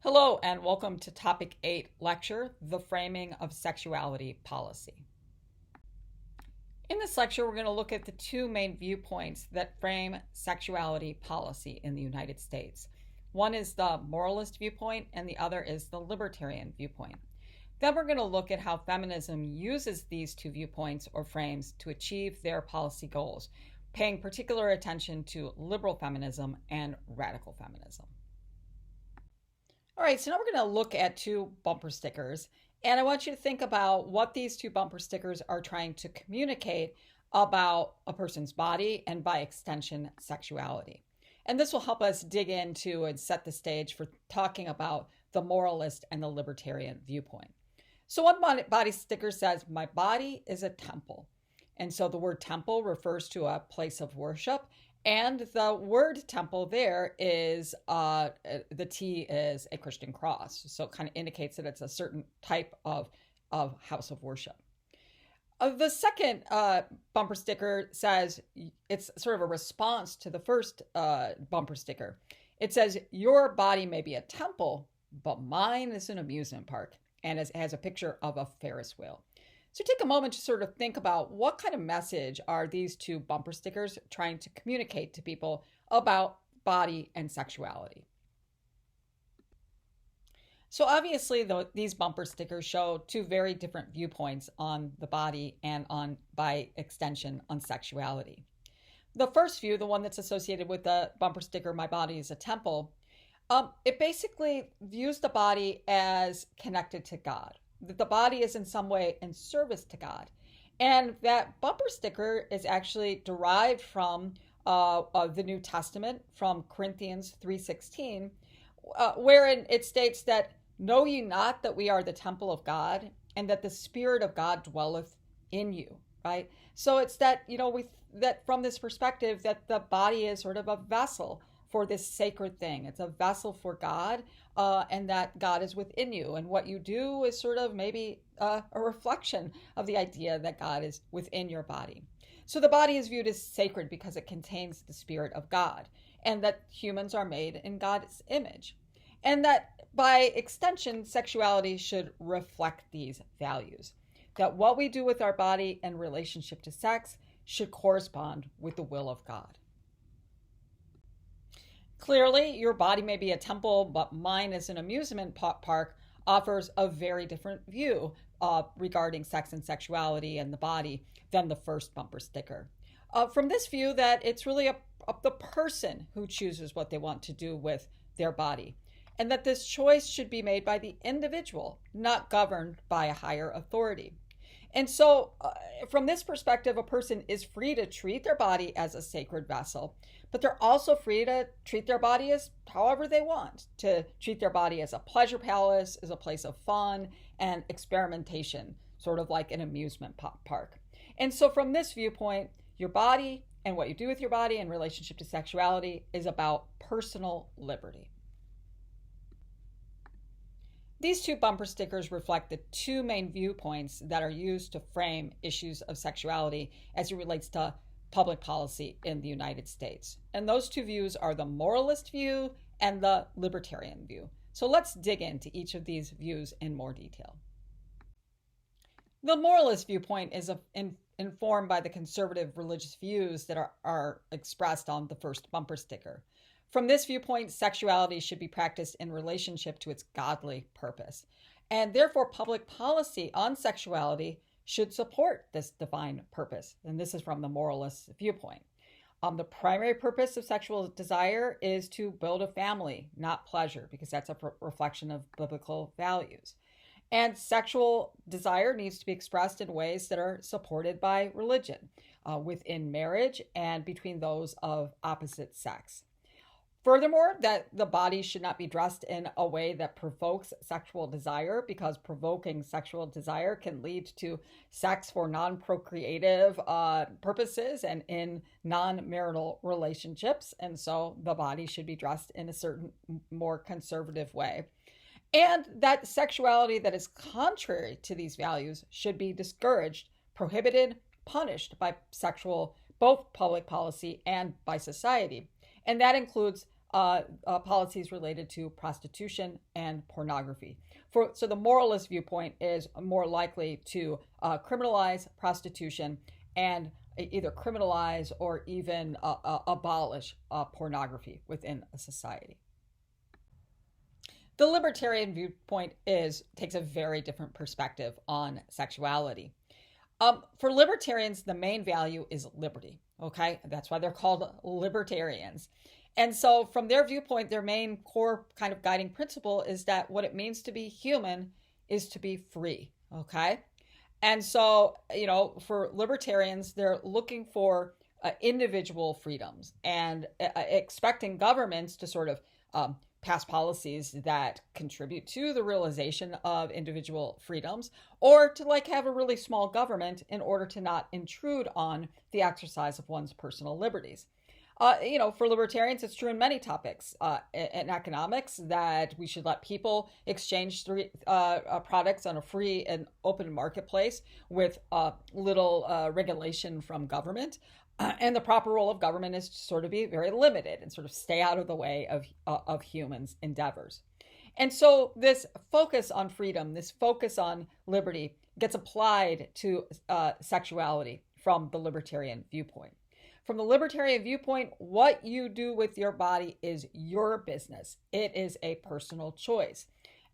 Hello, and welcome to Topic 8 lecture, The Framing of Sexuality Policy. In this lecture, we're going to look at the two main viewpoints that frame sexuality policy in the United States. One is the moralist viewpoint, and the other is the libertarian viewpoint. Then we're going to look at how feminism uses these two viewpoints or frames to achieve their policy goals, paying particular attention to liberal feminism and radical feminism. All right, so now we're going to look at two bumper stickers, and I want you to think about what these two bumper stickers are trying to communicate about a person's body and, by extension, sexuality. And this will help us dig into and set the stage for talking about the moralist and the libertarian viewpoint. So one body sticker says, "My body is a temple." And so the word temple refers to a place of worship. And the word temple there is, the T is a Christian cross. So it kind of indicates that it's a certain type of house of worship. The second bumper sticker says, it's sort of a response to the first bumper sticker. It says, "Your body may be a temple, but mine is an amusement park." And it has a picture of a Ferris wheel. So take a moment to sort of think about what kind of message are these two bumper stickers trying to communicate to people about body and sexuality. So obviously, these bumper stickers show two very different viewpoints on the body and on, by extension, on sexuality. The first view, the one that's associated with the bumper sticker, "My body is a temple," it basically views the body as connected to God, that the body is in some way in service to God. And that bumper sticker is actually derived from the New Testament, from Corinthians 3:16, wherein it states that, "Know ye not that we are the temple of God, and that the Spirit of God dwelleth in you," right? So it's that, that from this perspective, that the body is sort of a vessel for this sacred thing. It's a vessel for God, and that God is within you. And what you do is sort of maybe a reflection of the idea that God is within your body. So the body is viewed as sacred because it contains the Spirit of God, and that humans are made in God's image. And that by extension, sexuality should reflect these values. That what we do with our body in relationship to sex should correspond with the will of God. Clearly, "Your body may be a temple, but mine is an amusement park" offers a very different view regarding sex and sexuality and the body than the first bumper sticker. From this view, that it's really the person who chooses what they want to do with their body, and that this choice should be made by the individual, not governed by a higher authority. And so, from this perspective, a person is free to treat their body as a sacred vessel, but they're also free to treat their body as however they want, to treat their body as a pleasure palace, as a place of fun and experimentation, sort of like an amusement park. And so from this viewpoint, your body and what you do with your body in relationship to sexuality is about personal liberty. These two bumper stickers reflect the two main viewpoints that are used to frame issues of sexuality as it relates to public policy in the United States. And those two views are the moralist view and the libertarian view. So let's dig into each of these views in more detail. The moralist viewpoint is informed by the conservative religious views that are expressed on the first bumper sticker. From this viewpoint, sexuality should be practiced in relationship to its godly purpose. And therefore, public policy on sexuality should support this divine purpose. And this is from the moralist viewpoint. The primary purpose of sexual desire is to build a family, not pleasure, because that's a reflection of biblical values. And sexual desire needs to be expressed in ways that are supported by religion, within marriage and between those of opposite sex. Furthermore, that the body should not be dressed in a way that provokes sexual desire, because provoking sexual desire can lead to sex for non-procreative purposes and in non-marital relationships. And so the body should be dressed in a certain more conservative way. And that sexuality that is contrary to these values should be discouraged, prohibited, punished by both public policy and by society. And that includes policies related to prostitution and pornography. So the moralist viewpoint is more likely to criminalize prostitution and either criminalize or even abolish pornography within a society. The libertarian viewpoint takes a very different perspective on sexuality. For libertarians, the main value is liberty. Okay, that's why they're called libertarians. And so, from their viewpoint, their main core kind of guiding principle is that what it means to be human is to be free. Okay, and so, for libertarians, they're looking for individual freedoms and expecting governments to sort of pass policies that contribute to the realization of individual freedoms, or to have a really small government in order to not intrude on the exercise of one's personal liberties. For libertarians, it's true in many topics. In economics, that we should let people exchange products on a free and open marketplace with little regulation from government. And the proper role of government is to sort of be very limited and sort of stay out of the way of humans' endeavors. And so this focus on freedom, this focus on liberty, gets applied to sexuality from the libertarian viewpoint. From the libertarian viewpoint, what you do with your body is your business. It is a personal choice.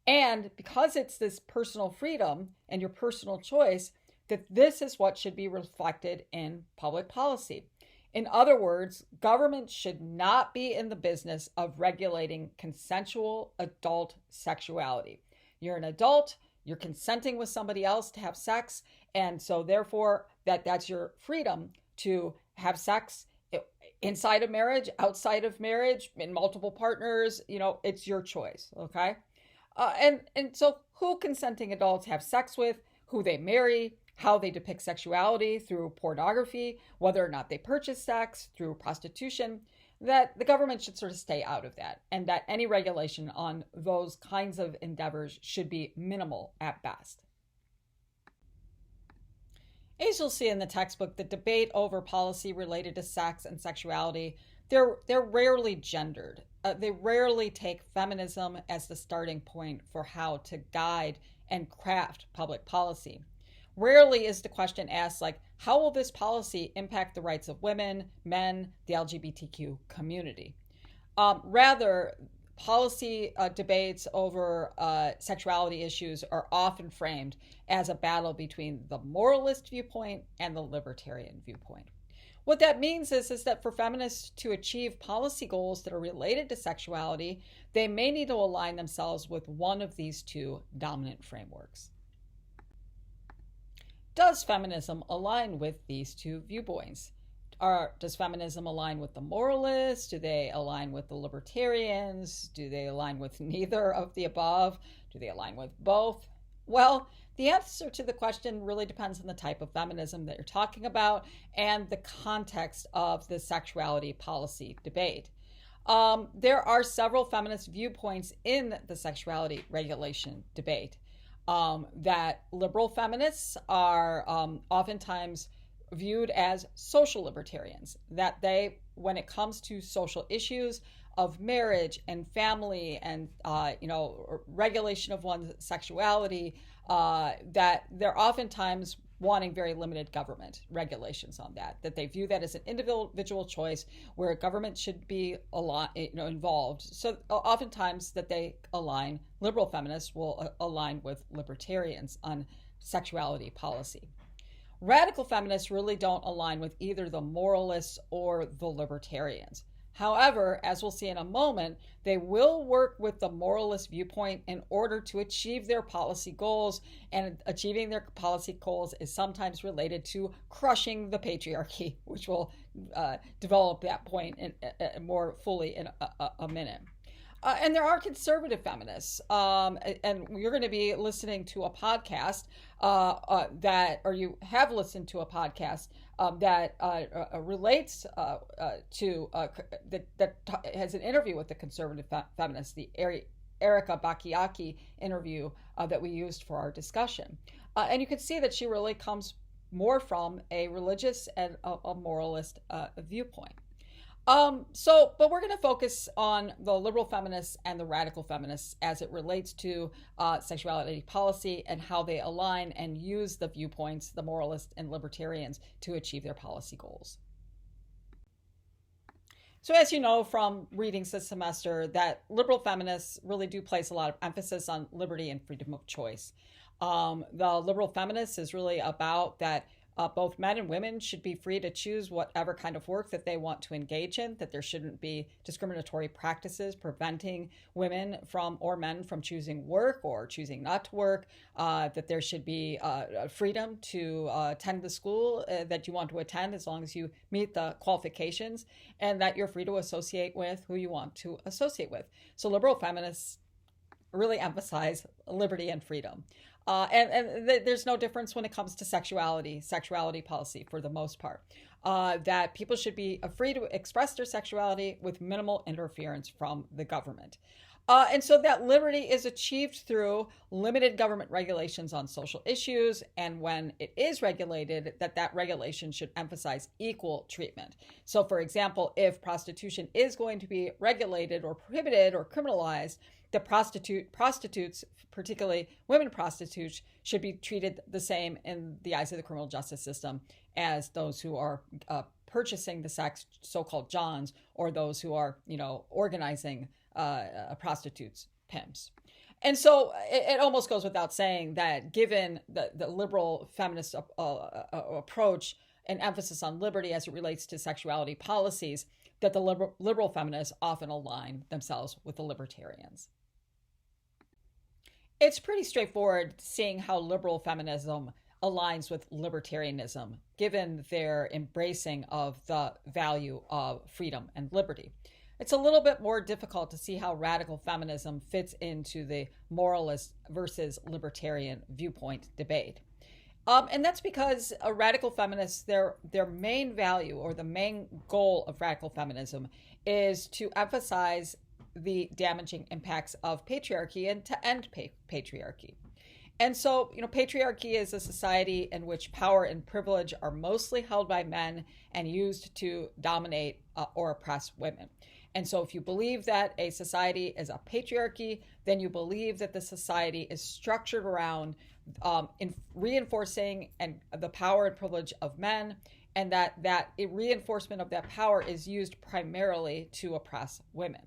And because it's this personal freedom and your personal choice, that this is what should be reflected in public policy. In other words, government should not be in the business of regulating consensual adult sexuality. You're an adult, you're consenting with somebody else to have sex, and so therefore that's your freedom to have sex inside of marriage, outside of marriage, in multiple partners. It's your choice, okay? And so who consenting adults have sex with, who they marry, how they depict sexuality through pornography, whether or not they purchase sex through prostitution, that the government should sort of stay out of that, and that any regulation on those kinds of endeavors should be minimal at best. As you'll see in the textbook, the debate over policy related to sex and sexuality, they're rarely gendered. They rarely take feminism as the starting point for how to guide and craft public policy. Rarely is the question asked how will this policy impact the rights of women, men, the LGBTQ community? Rather, policy debates over sexuality issues are often framed as a battle between the moralist viewpoint and the libertarian viewpoint. What that means is that for feminists to achieve policy goals that are related to sexuality, they may need to align themselves with one of these two dominant frameworks. Does feminism align with these two viewpoints? Does feminism align with the moralists? Do they align with the libertarians? Do they align with neither of the above? Do they align with both? Well, the answer to the question really depends on the type of feminism that you're talking about and the context of the sexuality policy debate. There are several feminist viewpoints in the sexuality regulation debate. That liberal feminists are oftentimes viewed as social libertarians, that they, when it comes to social issues of marriage and family and regulation of one's sexuality, that they're oftentimes wanting very limited government regulations on that they view that as an individual choice where government should be involved. So oftentimes that they align, liberal feminists will align with libertarians on sexuality policy. Radical feminists really don't align with either the moralists or the libertarians. However, as we'll see in a moment, they will work with the moralist viewpoint in order to achieve their policy goals, and achieving their policy goals is sometimes related to crushing the patriarchy, which we'll develop that point more fully in a minute. And there are conservative feminists, and you're going to be listening to a podcast or you have listened to a podcast that relates to that has an interview with the conservative feminist, the Erika Bakiaki interview that we used for our discussion. And you can see that she really comes more from a religious and a moralist viewpoint. But we're going to focus on the liberal feminists and the radical feminists as it relates to sexuality policy and how they align and use the viewpoints, the moralists and libertarians, to achieve their policy goals. So, as you know from readings this semester, that liberal feminists really do place a lot of emphasis on liberty and freedom of choice. The liberal feminist is really about that both men and women should be free to choose whatever kind of work that they want to engage in, that there shouldn't be discriminatory practices preventing women from or men from choosing work or choosing not to work, that there should be freedom to attend the school that you want to attend as long as you meet the qualifications, and that you're free to associate with who you want to associate with. So liberal feminists really emphasize liberty and freedom. There's no difference when it comes to sexuality policy for the most part. That people should be free to express their sexuality with minimal interference from the government. And so that liberty is achieved through limited government regulations on social issues, and when it is regulated, that regulation should emphasize equal treatment. So, for example, if prostitution is going to be regulated or prohibited or criminalized, the prostitutes, particularly women prostitutes, should be treated the same in the eyes of the criminal justice system as those who are purchasing the sex, so-called Johns, or those who are, organizing prostitutes, pimps. And so it almost goes without saying that given the liberal feminist approach and emphasis on liberty as it relates to sexuality policies, that the liberal feminists often align themselves with the libertarians. It's pretty straightforward seeing how liberal feminism aligns with libertarianism, given their embracing of the value of freedom and liberty. It's a little bit more difficult to see how radical feminism fits into the moralist versus libertarian viewpoint debate. And that's because a radical feminist, their main value or the main goal of radical feminism is to emphasize the damaging impacts of patriarchy and to end patriarchy. And so, patriarchy is a society in which power and privilege are mostly held by men and used to dominate or oppress women. And so if you believe that a society is a patriarchy, then you believe that the society is structured around reinforcing and the power and privilege of men, and that reinforcement of that power is used primarily to oppress women.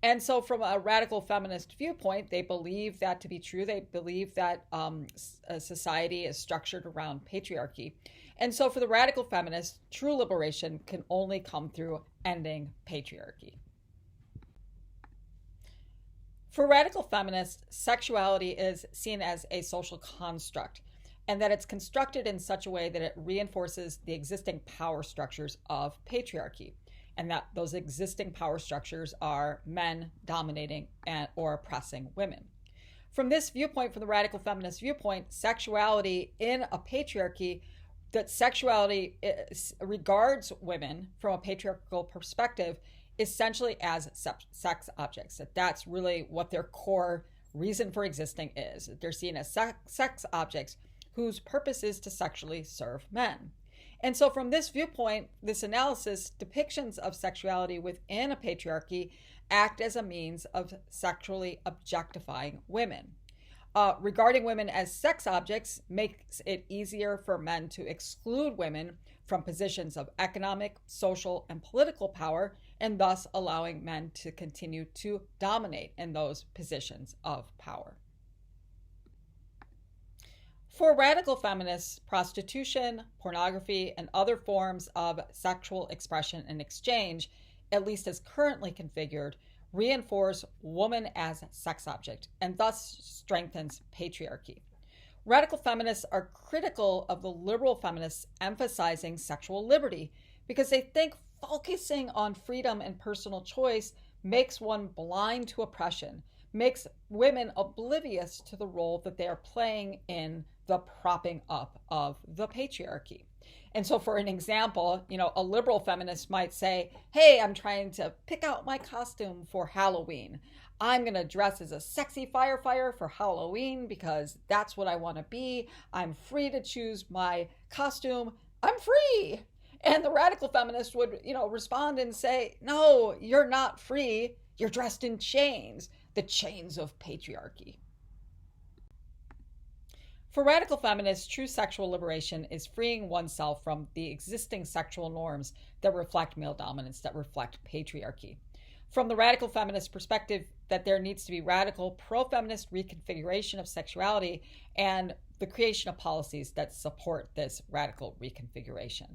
And so from a radical feminist viewpoint, they believe that to be true. They believe that a society is structured around patriarchy. And so for the radical feminists, true liberation can only come through ending patriarchy. For radical feminists, sexuality is seen as a social construct, and that it's constructed in such a way that it reinforces the existing power structures of patriarchy, and that those existing power structures are men dominating or oppressing women. From this viewpoint, from the radical feminist viewpoint, sexuality in a patriarchy, that sexuality regards women from a patriarchal perspective essentially as sex objects. That's really what their core reason for existing is. They're seen as sex objects whose purpose is to sexually serve men. And so from this viewpoint, this analysis, depictions of sexuality within a patriarchy act as a means of sexually objectifying women. Regarding women as sex objects makes it easier for men to exclude women from positions of economic, social, and political power, and thus allowing men to continue to dominate in those positions of power. For radical feminists, prostitution, pornography, and other forms of sexual expression and exchange, at least as currently configured, reinforce woman as sex object and thus strengthens patriarchy. Radical feminists are critical of the liberal feminists emphasizing sexual liberty because they think focusing on freedom and personal choice makes one blind to oppression, makes women oblivious to the role that they are playing in the propping up of the patriarchy. And so for an example, a liberal feminist might say, hey, I'm trying to pick out my costume for Halloween. I'm going to dress as a sexy firefighter for Halloween because that's what I want to be. I'm free to choose my costume. I'm free. And the radical feminist would, respond and say, no, you're not free. You're dressed in chains, the chains of patriarchy. For radical feminists, true sexual liberation is freeing oneself from the existing sexual norms that reflect male dominance, that reflect patriarchy. From the radical feminist perspective, that there needs to be radical pro-feminist reconfiguration of sexuality and the creation of policies that support this radical reconfiguration.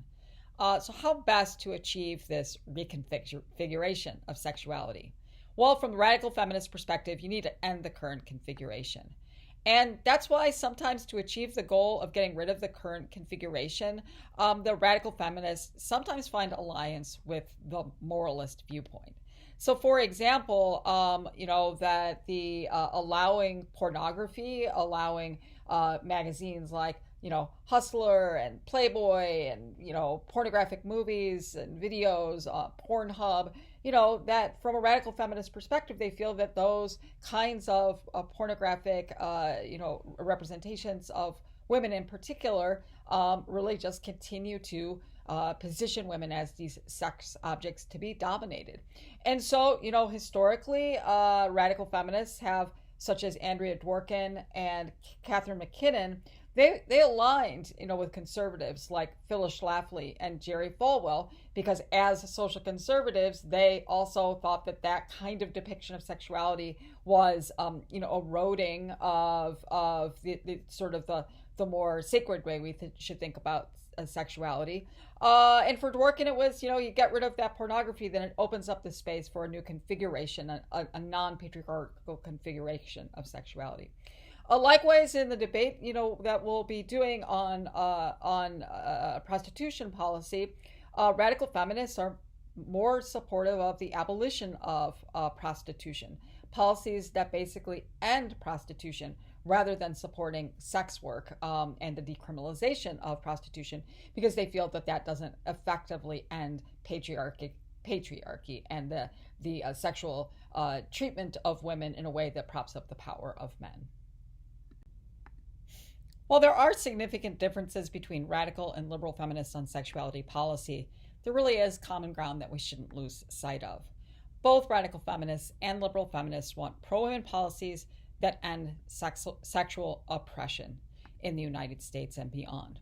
So how best to achieve this reconfiguration of sexuality? Well, from the radical feminist perspective, you need to end the current configuration. And that's why sometimes to achieve the goal of getting rid of the current configuration, the radical feminists sometimes find alliance with the moralist viewpoint. So, for example, that the allowing pornography, allowing magazines like, Hustler and Playboy and, pornographic movies and videos, Pornhub, that from a radical feminist perspective, they feel that those kinds of pornographic, representations of women in particular really just continue to position women as these sex objects to be dominated. And so, historically, radical feminists have, such as Andrea Dworkin and Catherine McKinnon, they aligned, with conservatives like Phyllis Schlafly and Jerry Falwell, because as social conservatives, they also thought that that kind of depiction of sexuality was, eroding of the sort of the more sacred way we should think about sexuality. And for Dworkin, it was, you get rid of that pornography, then it opens up the space for a new configuration, a non-patriarchal configuration of sexuality. Likewise, in the debate, that we'll be doing on prostitution policy, radical feminists are more supportive of the abolition of prostitution, policies that basically end prostitution rather than supporting sex work and the decriminalization of prostitution, because they feel that that doesn't effectively end patriarchy and the sexual treatment of women in a way that props up the power of men. While there are significant differences between radical and liberal feminists on sexuality policy, there really is common ground that we shouldn't lose sight of. Both radical feminists and liberal feminists want pro-women policies that end sexual oppression in the United States and beyond.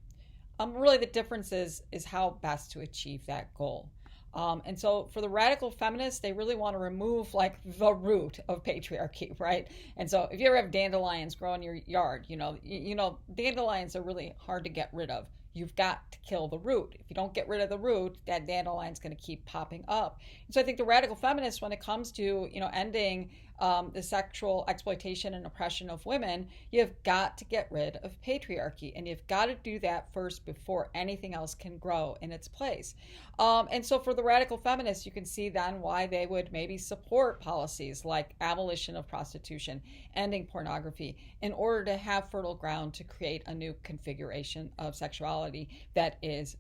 Really, the difference is how best to achieve that goal. And so for the radical feminists, they really want to remove like the root of patriarchy, right? And so if you ever have dandelions grow in your yard, dandelions are really hard to get rid of. You've got to kill the root. If you don't get rid of the root, that dandelion's going to keep popping up. And so I think the radical feminists, when it comes to, ending the sexual exploitation and oppression of women, you've got to get rid of patriarchy. And you've got to do that first before anything else can grow in its place. And so for the radical feminists, you can see then why they would maybe support policies like abolition of prostitution, ending pornography, in order to have fertile ground to create a new configuration of sexuality that is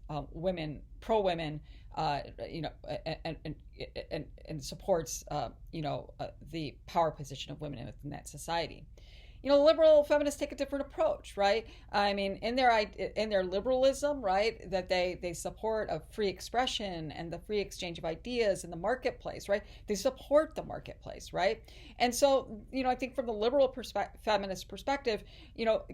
pro-women, and supports, the power position of women within that society. Liberal feminists take a different approach, right? I mean, in their liberalism, right, that they support a free expression and the free exchange of ideas in the marketplace, right? They support the marketplace, right? And so, I think from the liberal feminist perspective,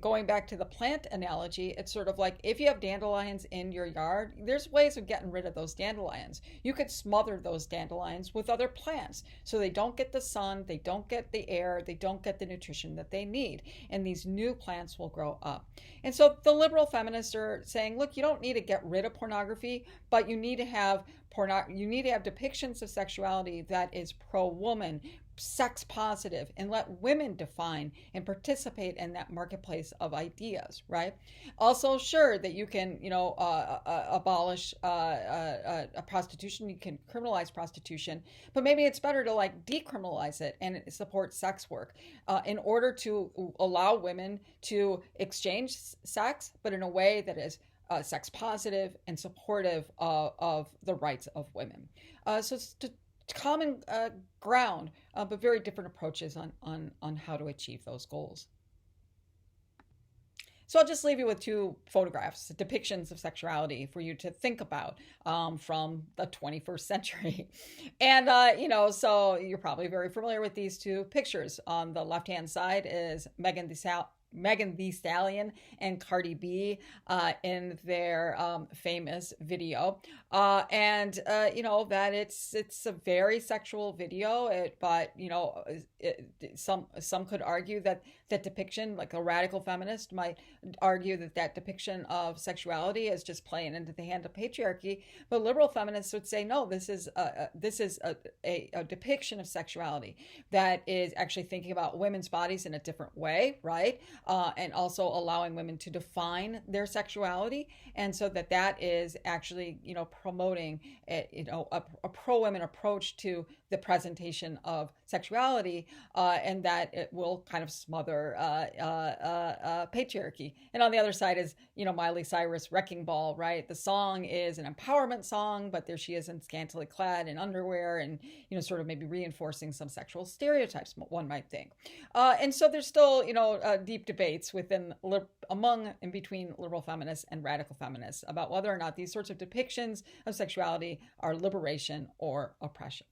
going back to the plant analogy, it's sort of like if you have dandelions in your yard, there's ways of getting rid of those dandelions. You could smother those dandelions with other plants so they don't get the sun, they don't get the air, they don't get the nutrition that they need. And these new plants will grow up. And so the liberal feminists are saying, look, you don't need to get rid of pornography, but you need to have depictions of sexuality that is pro-woman, sex positive, and let women define and participate in that marketplace of ideas, right? Also, sure, that you can, abolish prostitution, you can criminalize prostitution, but maybe it's better to like decriminalize it and support sex work in order to allow women to exchange sex, but in a way that is sex positive and supportive of the rights of women. So it's common ground, but very different approaches on how to achieve those goals. So I'll just leave you with two photographs, depictions of sexuality for you to think about from the 21st century. And, so you're probably very familiar with these two pictures. On the left-hand side is Megan Thee Stallion and Cardi B in their famous video, that it's a very sexual video. But some could argue that that depiction, like a radical feminist, might argue that that depiction of sexuality is just playing into the hand of patriarchy. But liberal feminists would say no, this is a depiction of sexuality that is actually thinking about women's bodies in a different way, right? And also allowing women to define their sexuality, and so that is actually promoting a pro-women approach to the presentation of sexuality, and that it will kind of smother patriarchy. And on the other side is Miley Cyrus' "Wrecking Ball," right? The song is an empowerment song, but there she is in scantily clad in underwear, and sort of maybe reinforcing some sexual stereotypes, one might think. And so there's still deep debates among and between liberal feminists and radical feminists about whether or not these sorts of depictions of sexuality are liberation or oppression.